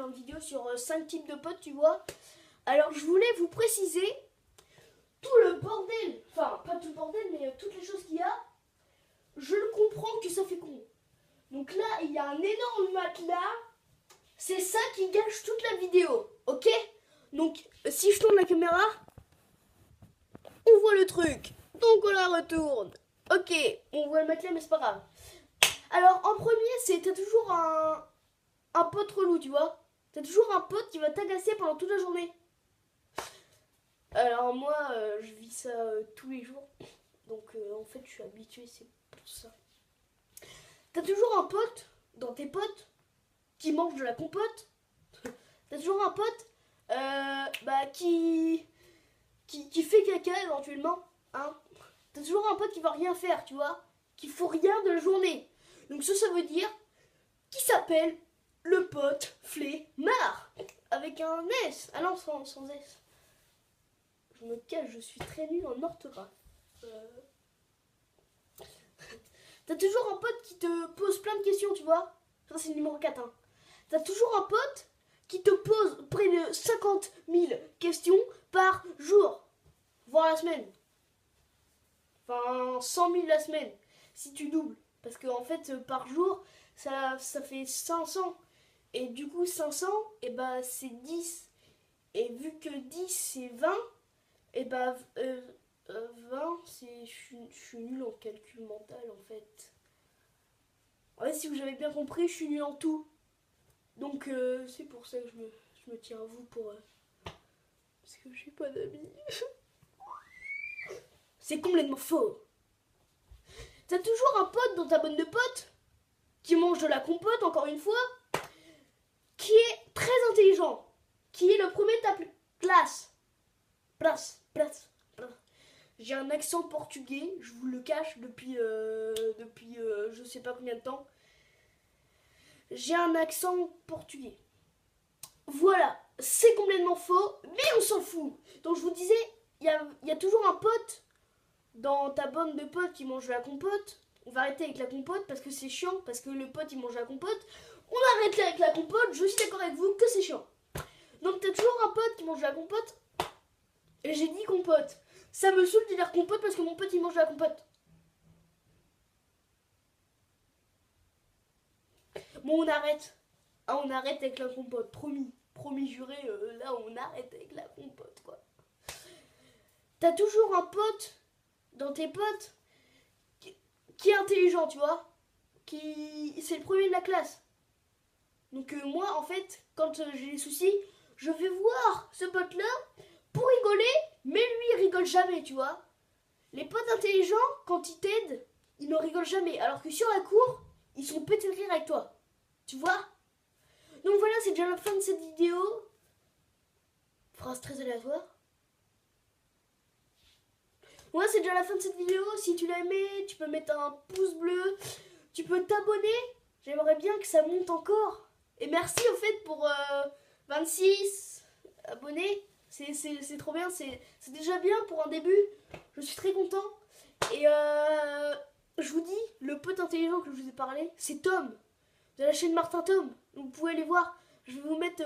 faire une vidéo sur 5 types de potes, tu vois. Alors je voulais vous préciser tout le bordel, enfin pas tout le bordel, mais toutes les choses qu'il y a. Je le comprends que ça fait con. Donc là, il y a un énorme matelas. C'est ça qui gâche toute la vidéo, ok? Donc si je tourne la caméra, on voit le truc. Donc on la retourne. Ok, on voit le matelas, mais c'est pas grave. Alors en premier, t'as toujours un pote relou, tu vois. T'as toujours un pote qui va t'agacer pendant toute la journée. Alors moi, je vis ça tous les jours. Donc en fait, je suis habituée, c'est pour ça. T'as toujours un pote dans tes potes qui mange de la compote. T'as toujours un pote qui fait caca éventuellement. Hein. T'as toujours un pote qui va rien faire, tu vois. Qui fout rien de la journée. Donc ça veut dire qui s'appelle le pote flemmard. Avec un S. Ah non, sans S. Je me cache, je suis très nulle en orthographe. T'as toujours un pote qui te pose plein de questions, tu vois. Ça, c'est le numéro 4. Hein. T'as toujours un pote qui te pose près de 50 000 questions par jour. Voire la semaine. Enfin, 100 000 la semaine. Si tu doubles. Parce qu'en fait, par jour, ça fait 500. Et du coup, 500, et bah, c'est 10. Et vu que 10, c'est 20, et bah, 20, c'est... Je suis nulle en calcul mental, en fait. Ouais, si vous avez bien compris, je suis nulle en tout. Donc, c'est pour ça que je me tiens à vous pour... parce que j'ai pas d'amis. C'est complètement faux. T'as toujours un pote dans ta bande de potes qui mange de la compote, encore une fois, qui est très intelligent, qui est le premier de ta classe. Place. J'ai un accent portugais, je vous le cache depuis je sais pas combien de temps. J'ai un accent portugais. Voilà, c'est complètement faux, mais on s'en fout. Donc je vous disais, il y a toujours un pote dans ta bande de potes qui mange de la compote. On va arrêter avec la compote parce que c'est chiant, parce que le pote il mange de la compote. On arrête avec la compote, je suis d'accord avec vous que c'est chiant. Donc t'as toujours un pote qui mange de la compote. Et j'ai dit compote. Ça me saoule de dire compote parce que mon pote il mange de la compote. Bon, on arrête. Ah, on arrête avec la compote, promis. Promis juré, là on arrête avec la compote, quoi. T'as toujours un pote dans tes potes qui est intelligent, tu vois. C'est le premier de la classe. Donc moi, en fait, quand j'ai des soucis, je vais voir ce pote-là pour rigoler, mais lui, il rigole jamais, tu vois. Les potes intelligents, quand ils t'aident, ils ne rigolent jamais. Alors que sur la cour, ils sont pétés de rire avec toi. Tu vois. Donc voilà, c'est déjà la fin de cette vidéo. Phrase très aléatoire. Voilà, c'est déjà la fin de cette vidéo. Si tu l'as aimé, tu peux mettre un pouce bleu. Tu peux t'abonner. J'aimerais bien que ça monte encore. Et merci au fait pour 26 abonnés. C'est trop bien. C'est déjà bien pour un début. Je suis très content. Et je vous dis, le pote intelligent que je vous ai parlé, c'est Tom. De la chaîne Martin Tom. Donc vous pouvez aller voir. Je vais vous mettre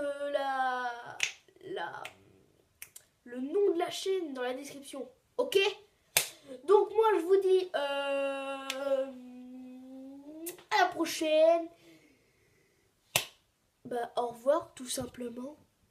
le nom de la chaîne dans la description. Ok? Donc moi je vous dis à la prochaine. Bah au revoir tout simplement.